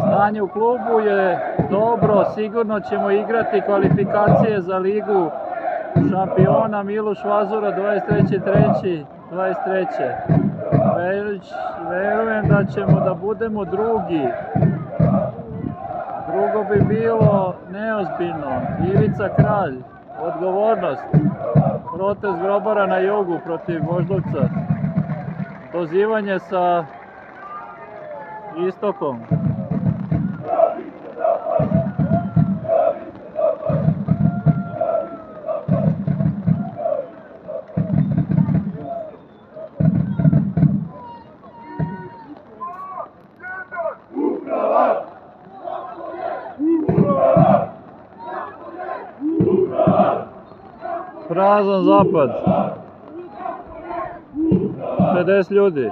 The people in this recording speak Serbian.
Stanje u klubu je dobro, sigurno ćemo igrati kvalifikacije za Ligu šampiona. Miloš Vazura 23.3.23. Verujem da ćemo da budemo drugi. Drugo bi bilo neozbiljno. Ivica Kralj, odgovornost. Protest grobara na jugu protiv Voždovca. Dozivanje sa istokom. Prazan zapad. 50 ljudi.